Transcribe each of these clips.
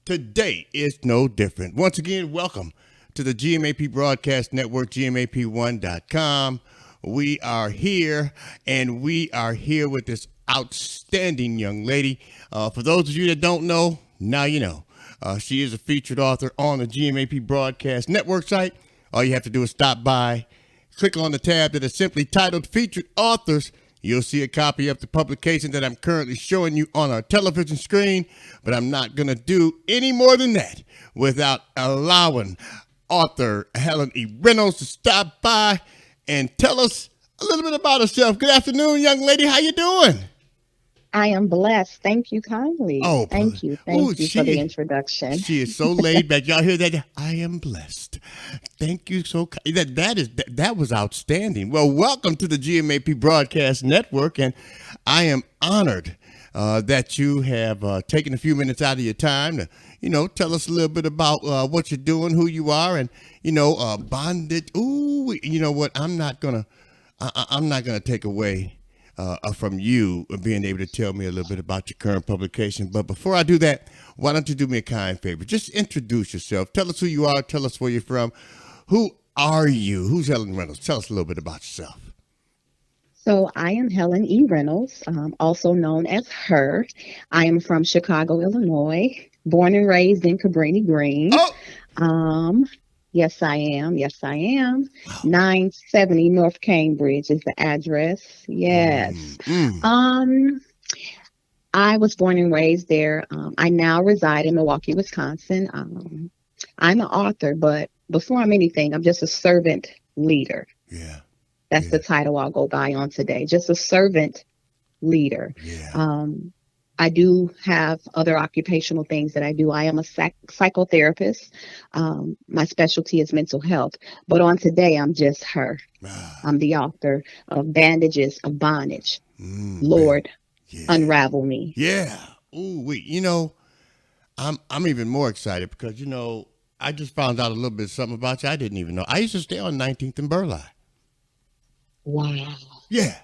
Today is no different. Once again, welcome to the GMAP Broadcast Network, GMAP1.com. We are here, and we are here with this outstanding young lady. For those of you that don't know, now you know. She is a featured author on the GMAP Broadcast Network site. All you have to do is stop by, click on the tab that is simply titled Featured Authors. You'll see a copy of the publication that I'm currently showing you on our television screen, but I'm not going to do any more than that without allowing author Helen E. Reynolds to stop by and tell us a little bit about herself. Good afternoon, young lady. How you doing? I am blessed. Thank you kindly. Oh, Thank you. Thank you for the introduction. she is so laid back. Y'all hear that? I am blessed. Thank you so. That was outstanding. Well, welcome to the GMAP Broadcast Network, and I am honored that you have taken a few minutes out of your time to, tell us a little bit about what you're doing, who you are, and bondage. Ooh, you know what? I'm not gonna take away from you being able to tell me a little bit about your current publication. But before I do that, why don't you do me a kind favor? Just introduce yourself. Tell us who you are. Tell us where you're from. Who are you? Who's Helen Reynolds? Tell us a little bit about yourself. So I am Helen E. Reynolds, also known as Her. I am from Chicago, Illinois, born and raised in Cabrini Green. Oh, Um, yes, I am. Yes, I am. 970 North Cambridge is the address. Yes. mm. Um, I was born and raised there. I now reside in Milwaukee, Wisconsin. I'm an author, but before I'm anything, I'm just a servant leader. Yeah, That's yeah, the title I'll go by on today. Just a servant leader. yeah. Um, I do have other occupational things that I do. I am a psychotherapist. My specialty is mental health. But on today, I'm just Her. Ah, I'm the author of Bandages of Bondage. man, Lord, yeah, unravel me. yeah. Ooh, wait. I'm even more excited because I just found out a little bit something about you I didn't even know. I used to stay on 19th and Burleigh. Wow. Yeah.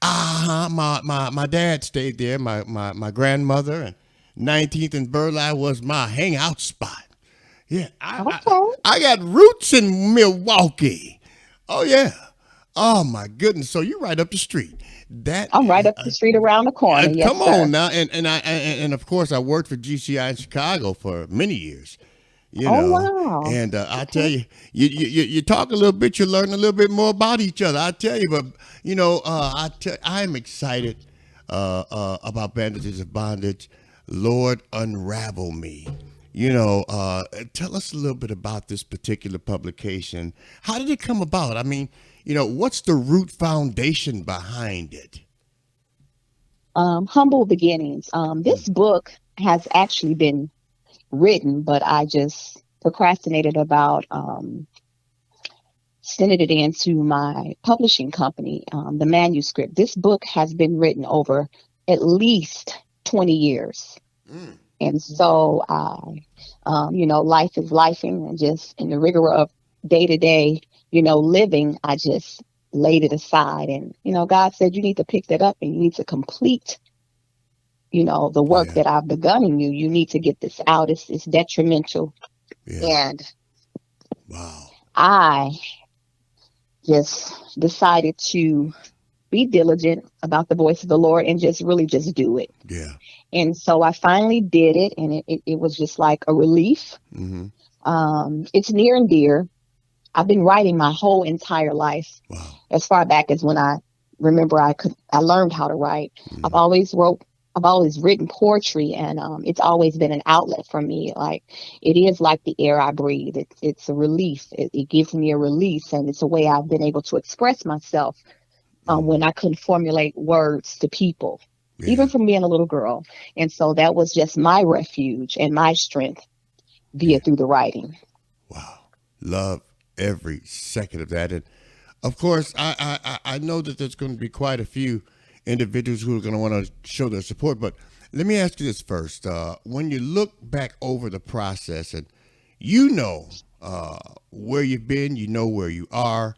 My dad stayed there. My grandmother and 19th and Burleigh was my hangout spot. Yeah, Okay. I got roots in Milwaukee. Oh yeah. Oh my goodness. So you're right up the street. That I'm right up the street around the corner. Yes, come on sir. now, and of course I worked for GCI in Chicago for many years. You Oh, know, wow. and I tell Okay. you, you talk a little bit, you learn a little bit more about each other. I tell you, but I'm excited about Bandages of Bondage. Lord, unravel me. Tell us a little bit about this particular publication. How did it come about? I mean, what's the root foundation behind it? Humble beginnings. Mm, This book has actually been written, but I just procrastinated about sending it into my publishing company, the manuscript. This book has been written over at least 20 years. mm, And so life is lifing, and just in the rigor of day to day, living, I just laid it aside. And, God said, you need to pick that up and you need to complete, the work yeah, that I've begun in you. You need to get this out. It's detrimental. yeah. And Wow. I just decided to be diligent about the voice of the Lord and just really just do it. Yeah. And so I finally did it, and it was just like a relief. Mm-hmm. It's near and dear. I've been writing my whole entire life, Wow. as far back as when I remember I learned how to write. I've Mm-hmm. always wrote, I've always written poetry, and it's always been an outlet for me. Like, it is like the air I breathe. It's a relief. It gives me a release, and it's a way I've been able to express myself Mm-hmm. when I couldn't formulate words to people, even Yeah. from being a little girl. And so that was just my refuge and my strength via Yeah. through the writing. Wow. Love every second of that. And of course, I know that there's going to be quite a few individuals who are going to want to show their support. But let me ask you this first. When you look back over the process and you know where you've been, you know where you are,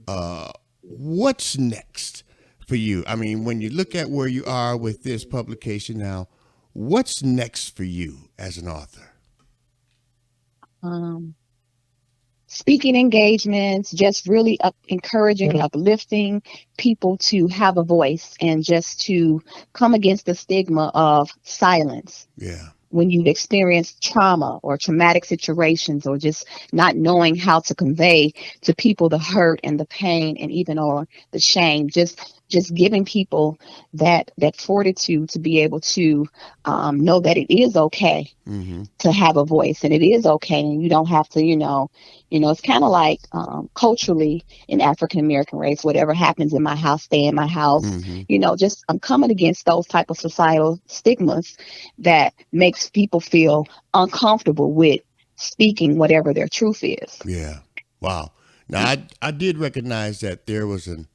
uh, what's next for you? I mean, when you look at where you are with this publication now, what's next for you as an author? Um, Speaking engagements, just really encouraging, uplifting people to have a voice and just to come against the stigma of silence Yeah. when you've experienced trauma or traumatic situations, or just not knowing how to convey to people the hurt and the pain and even or the shame. Just giving people that fortitude to be able to know that it is okay Mm-hmm. to have a voice, and it is okay, and you don't have to, it's kind of like culturally in African American race, whatever happens in my house stay in my house. Mm-hmm. Just I'm coming against those type of societal stigmas that makes people feel uncomfortable with speaking whatever their truth is. Yeah. Wow. Now I did recognize that there was an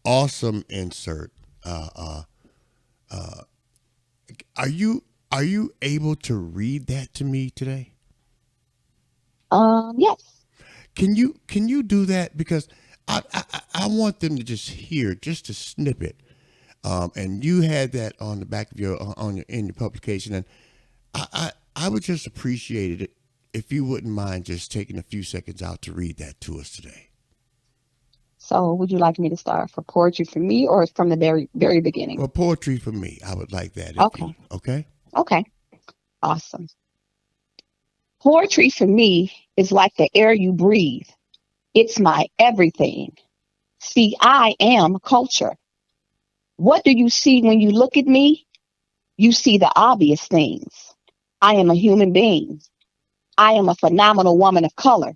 awesome insert. Uh, uh, uh, are you able to read that to me today? Yes. Can you do that because I want them to just hear just a snippet. And you had that on the back of your on your in your publication, and I would just appreciate it if you wouldn't mind just taking a few seconds out to read that to us today. So would you like me to start for poetry for me, or from the very very beginning? Well, poetry for me, I would like that if you Okay. okay. Okay. Awesome. Poetry for me is like the air you breathe. It's my everything. See, I am culture. What do you see when you look at me? You see the obvious things. I am a human being. I am a phenomenal woman of color.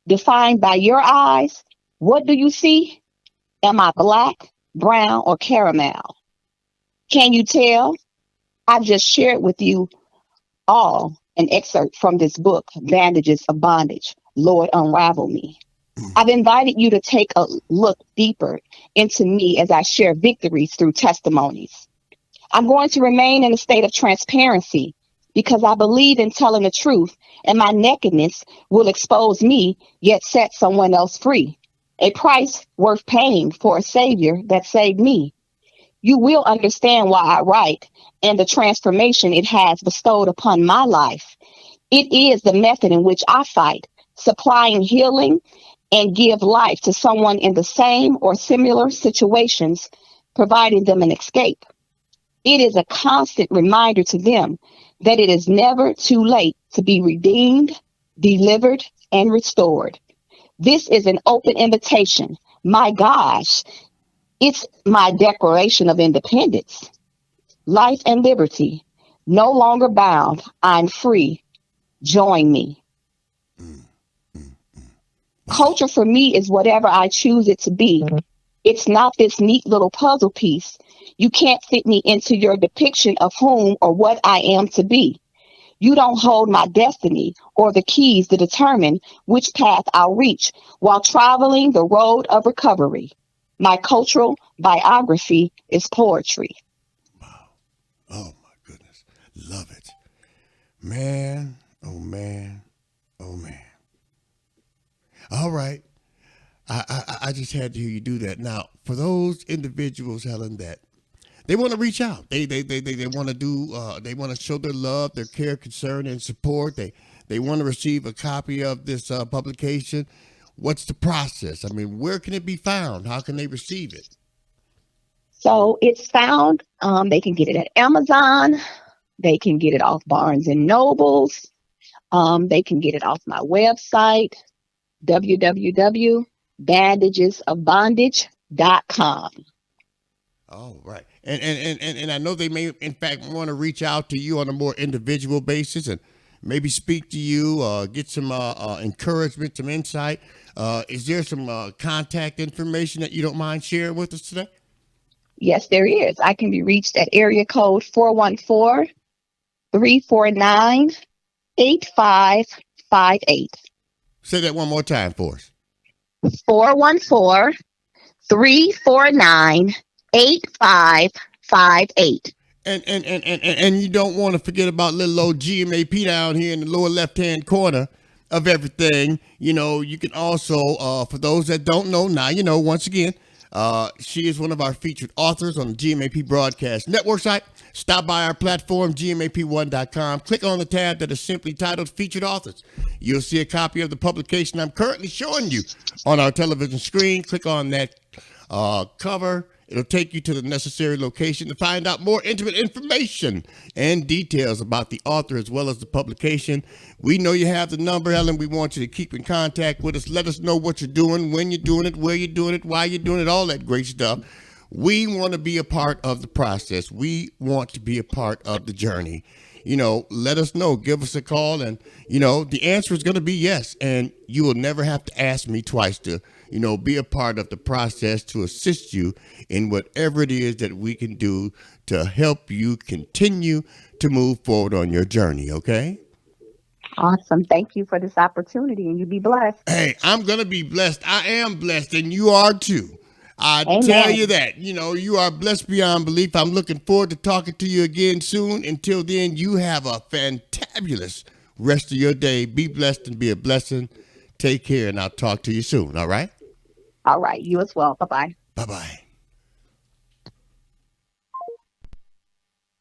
Defined by your eyes, what do you see? Am I black, brown, or caramel? Can you tell? I've just shared with you all an excerpt from this book, Bandages of Bondage. Lord, unravel me. I've invited you to take a look deeper into me as I share victories through testimonies. I'm going to remain in a state of transparency because I believe in telling the truth, and my nakedness will expose me, yet set someone else free. A price worth paying for a savior that saved me. You will understand why I write and the transformation it has bestowed upon my life. It is the method in which I fight, supplying healing and give life to someone in the same or similar situations, providing them an escape. It is a constant reminder to them that it is never too late to be redeemed, delivered, and restored. This is an open invitation. My gosh, it's my declaration of independence, life, and liberty. No longer bound, I'm free. Join me. Wow. Culture for me is whatever I choose it to be. It's not this neat little puzzle piece. You can't fit me into your depiction of whom or what I am to be. You don't hold my destiny or the keys to determine which path I'll reach while traveling the road of recovery. My cultural biography is poetry. Wow. Oh my goodness. Love it. Man. Oh man. Oh man. All right. I just had to hear you do that. Now, for those individuals, Helen, that they want to reach out. They want to do. They want to show their love, their care, concern, and support. They want to receive a copy of this publication. What's the process? I mean, where can it be found? How can they receive it? So it's found. They can get it at Amazon. They can get it off Barnes and Nobles. They can get it off my website, www.bandagesofbondage.com. Oh, right. And I know they may, in fact, want to reach out to you on a more individual basis and maybe speak to you, get some encouragement, some insight. Is there some contact information that you don't mind sharing with us today? Yes, there is. I can be reached at area code 414-349-8558. Say that one more time for us. 414-349-8558. And you don't want to forget about little old GMAP down here in the lower left hand corner of everything. You know, you can also, for those that don't know, now you know, once again, She is one of our featured authors on the GMAP Broadcast Network site. Stop by our platform, GMAP1.com. Click on the tab that is simply titled Featured Authors. You'll see a copy of the publication I'm currently showing you on our television screen. Click on that cover. It'll take you to the necessary location to find out more intimate information and details about the author as well as the publication. We know you have the number, Helen. We want you to keep in contact with us. Let us know what you're doing, when you're doing it, where you're doing it, why you're doing it, all that great stuff. We want to be a part of the process. We want to be a part of the journey. Let us know. Give us a call, and, the answer is going to be yes. And you will never have to ask me twice to, be a part of the process to assist you in whatever it is that we can do to help you continue to move forward on your journey, okay? Awesome. Thank you for this opportunity, and you be blessed. Hey, I'm going to be blessed. I am blessed, and you are too. I tell Amen. you that, you are blessed beyond belief. I'm looking forward to talking to you again soon. Until then, you have a fantabulous rest of your day. Be blessed and be a blessing. Take care, and I'll talk to you soon, all right? All right. You as well. Bye-bye. Bye-bye.